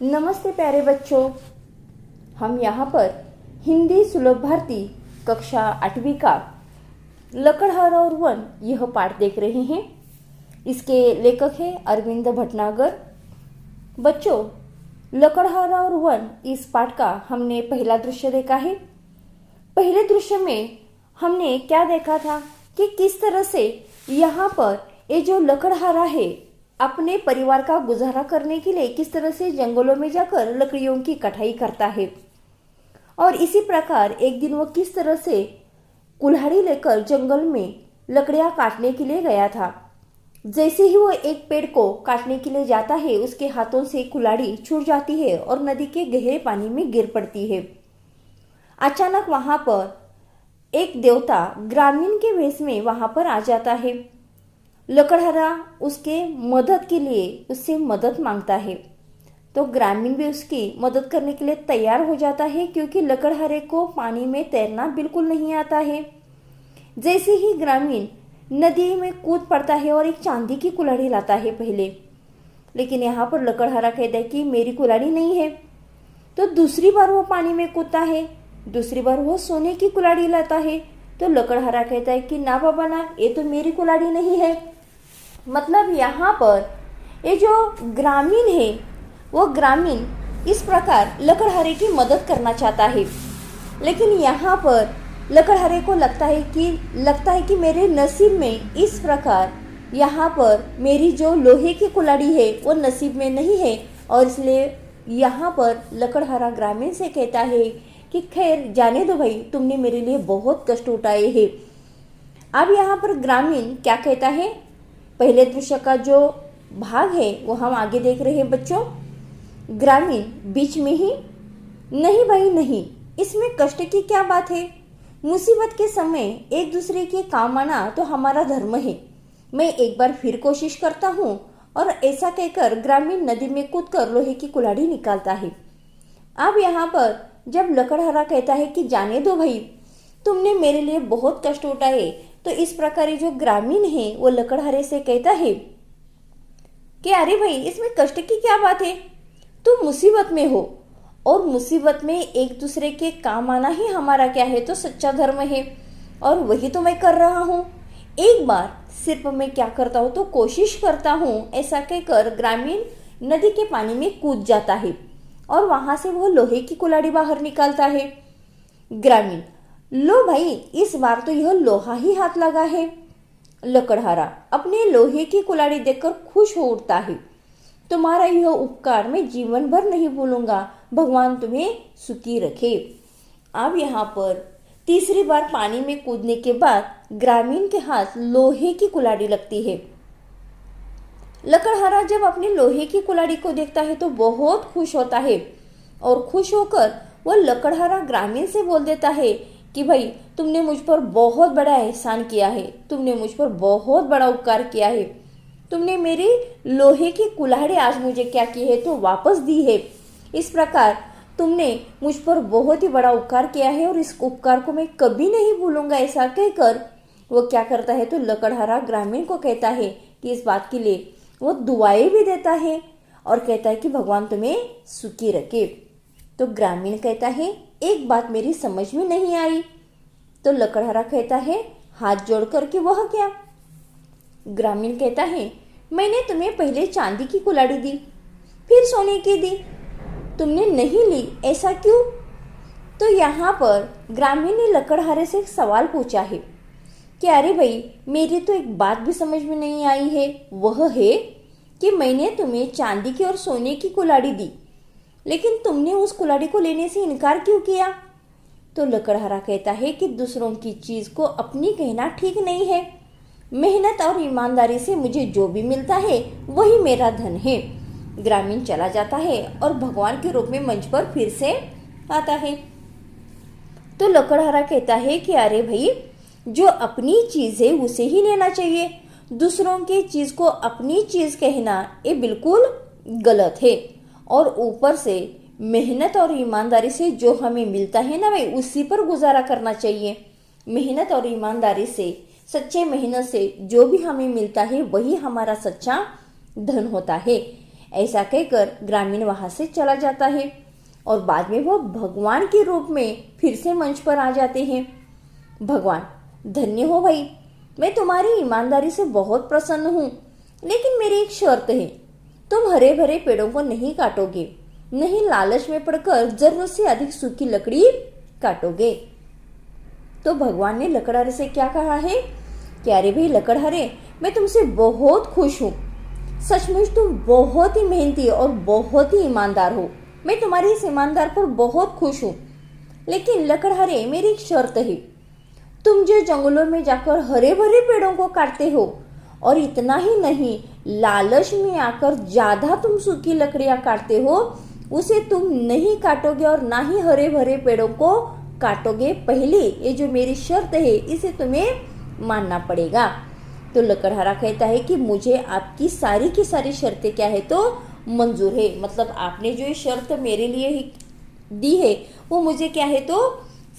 नमस्ते प्यारे बच्चों, हम यहाँ पर हिंदी सुलभ भारती कक्षा 8वीं का लकड़हारा और वन यह पाठ देख रहे हैं। इसके लेखक हैं अरविंद भटनागर। बच्चों, लकड़हारा और वन इस पाठ का हमने पहला दृश्य देखा है। पहले दृश्य में हमने क्या देखा था कि किस तरह से यहाँ पर ये जो लकड़हारा है अपने परिवार का गुजारा करने के लिए किस तरह से जंगलों में जाकर लकड़ियों की कटाई करता है, और इसी प्रकार एक दिन वो किस तरह से कुल्हाड़ी लेकर जंगल में लकड़ियां काटने के लिए गया था। जैसे ही वो एक पेड़ को काटने के लिए जाता है, उसके हाथों से कुल्हाड़ी छूट जाती है और नदी के गहरे पानी में गिर पड़ती है। अचानक वहां पर एक देवता ग्रामीण के वेश में वहां पर आ जाता है। लकड़हारा उसके मदद के लिए उससे मदद मांगता है, तो ग्रामीण भी उसकी मदद करने के लिए तैयार हो जाता है, क्योंकि लकड़हारे को पानी में तैरना बिल्कुल नहीं आता है। जैसे ही ग्रामीण नदी में कूद पड़ता है और एक चांदी की कुल्हाड़ी लाता है पहले, लेकिन यहाँ पर लकड़हारा कहता है कि मेरी कुल्हाड़ी नहीं है। तो दूसरी बार वो पानी में कूदता है, दूसरी बार वो सोने की कुल्हाड़ी लाता है। तो लकड़हारा कहता है कि ना बाबा ना, ये तो मेरी कुल्हाड़ी नहीं है। मतलब यहाँ पर ये जो ग्रामीण है वो ग्रामीण इस प्रकार लकड़हारे की मदद करना चाहता है, लेकिन यहाँ पर लकड़हारे को लगता है कि मेरे नसीब में इस प्रकार यहाँ पर मेरी जो लोहे की कुल्हाड़ी है वो नसीब में नहीं है, और इसलिए यहाँ पर लकड़हारा ग्रामीण से कहता है कि खैर जाने दो भाई, तुमने मेरे लिए बहुत कष्ट उठाए हैं। अब यहाँ पर ग्रामीण क्या कहता है, पहले दृश्य का जो भाग है वो हम आगे देख रहे हैं बच्चों। ग्रामीण बीच में ही, नहीं भाई नहीं, इसमें कष्ट की क्या बात है। मुसीबत के समय एक दूसरे के काम आना तो हमारा धर्म है। मैं एक बार फिर कोशिश करता हूँ। और ऐसा कहकर ग्रामीण नदी में कूदकर लोहे की कुल्हाड़ी निकालता है। अब यहाँ पर जब लकड़हारा कहता है कि जाने दो भाई, तुमने मेरे लिए बहुत कष्ट उठाए, तो इस प्रकार जो ग्रामीण है वो लकड़हारे से कहता है कि अरे भाई, इसमें कष्ट की क्या बात है, तुम मुसीबत में हो, और मुसीबत में एक दूसरे के काम आना ही हमारा क्या है, तो सच्चा धर्म है, और वही तो मैं कर रहा हूँ। एक बार सिर्फ मैं क्या करता हूँ तो कोशिश करता हूँ। ऐसा कहकर ग्रामीण नदी के पानी में कूद जाता है और वहां से वो लोहे की कुल्हाड़ी बाहर निकालता है। ग्रामीण, लो भाई, इस बार तो यह लोहा ही हाथ लगा है। लकड़हारा अपने लोहे की कुल्हाड़ी देखकर खुश हो उठता है। तुम्हारा यह उपकार मैं जीवन भर नहीं भूलूंगा, भगवान तुम्हें सुखी रखे। अब यहाँ पर तीसरी बार पानी में कूदने के बाद ग्रामीण के हाथ लोहे की कुल्हाड़ी लगती है। लकड़हारा जब अपनी लोहे की कुल्हाड़ी को देखता है तो बहुत खुश होता है, और खुश होकर वह लकड़हारा ग्रामीण से बोल देता है कि भाई, तुमने मुझ पर बहुत बड़ा एहसान किया है, तुमने मुझ पर बहुत बड़ा उपकार किया है, तुमने मेरी लोहे की कुल्हाड़ी आज मुझे क्या की है तो वापस दी है। इस प्रकार तुमने मुझ पर बहुत ही बड़ा उपकार किया है और इस उपकार को मैं कभी नहीं भूलूंगा। ऐसा कहकर वो क्या करता है तो लकड़हारा ग्रामीण को कहता है कि इस बात के लिए वो दुआएं भी देता है और कहता है कि भगवान तुम्हें सुखी रखे। तो ग्रामीण कहता है, एक बात मेरी समझ में नहीं आई। तो लकड़हारा कहता है हाथ जोड़कर कि वह क्या। ग्रामीण कहता है, मैंने तुम्हें पहले चांदी की कुल्हाड़ी दी, फिर सोने की दी, तुमने नहीं ली, ऐसा क्यों। तो यहाँ पर ग्रामीण ने लकड़हारे से एक सवाल पूछा है कि अरे भाई, मेरी तो एक बात भी समझ में नहीं आई है। वह है कि मैंने तुम्हें चांदी की और सोने की कुल्हाड़ी दी, लेकिन तुमने उस कुल्हाड़ी को लेने से इनकार क्यों किया। तो लकड़हारा कहता है कि दूसरों की चीज को अपनी कहना ठीक नहीं है। मेहनत और ईमानदारी से मुझे जो भी मिलता है वही मेरा धन है। ग्रामीण चला जाता है और भगवान के रूप में मंच पर फिर से आता है। तो लकड़हारा कहता है कि अरे भाई, जो अपनी चीज है उसे ही लेना चाहिए, दूसरों की चीज को अपनी चीज कहना ये बिल्कुल गलत है। और ऊपर से मेहनत और ईमानदारी से जो हमें मिलता है ना भाई, उसी पर गुजारा करना चाहिए। मेहनत और ईमानदारी से, सच्चे मेहनत से जो भी हमें मिलता है वही हमारा सच्चा धन होता है। ऐसा कहकर ग्रामीण वहां से चला जाता है और बाद में वो भगवान के रूप में फिर से मंच पर आ जाते हैं। भगवान, धन्य हो भाई, मैं तुम्हारी ईमानदारी से बहुत प्रसन्न हूँ, लेकिन मेरी एक शर्त है, तुम हरे भरे पेड़ों को नहीं काटोगे, नहीं लालच में पड़कर जरूरत से अधिक सूखी लकड़ी काटोगे। तो भगवान ने लकड़हारे से क्या कहा है कि अरे भाई लकड़हारे, मैं तुमसे बहुत खुश हूँ, सचमुच तुम बहुत ही मेहनती और बहुत ही ईमानदार हो, मैं तुम्हारी इस ईमानदार पर बहुत खुश हूँ। लेकिन लकड़हारे, मेरी एक शर्त है, तुम जो जंगलों में जाकर हरे भरे पेड़ों को काटते हो और इतना ही नहीं, लालच में आकर ज्यादा तुम सूखी लकड़ियां काटते हो, उसे तुम नहीं काटोगे और ना ही हरे भरे पेड़ों को काटोगे। पहले ये जो मेरी शर्त है इसे तुम्हें मानना पड़ेगा। तो लकड़हारा कहता है कि मुझे आपकी सारी की सारी शर्तें क्या है तो मंजूर है, मतलब आपने जो ये शर्त मेरे लिए दी है वो मुझे क्या है तो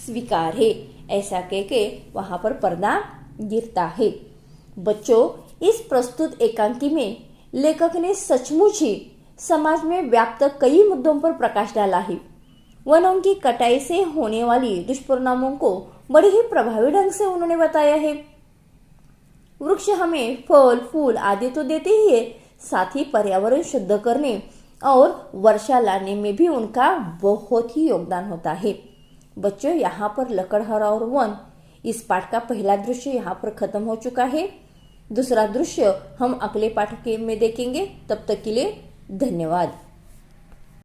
स्वीकार है। ऐसा कह के वहां पर पर्दा गिरता है। बच्चों, इस प्रस्तुत एकांकी में लेखक ने सचमुच ही समाज में व्याप्त कई मुद्दों पर प्रकाश डाला है। वनों की कटाई से होने वाली दुष्परिणामों को बड़े ही प्रभावी ढंग से उन्होंने बताया है। वृक्ष हमें फल फूल आदि तो देते ही है, साथ ही पर्यावरण शुद्ध करने और वर्षा लाने में भी उनका बहुत ही योगदान होता है। बच्चों, यहाँ पर लकड़हारा और वन, इस पाठ का पहला दृश्य यहाँ पर खत्म हो चुका है। दूसरा दृश्य हम अगले पाठ में देखेंगे। तब तक के लिए धन्यवाद।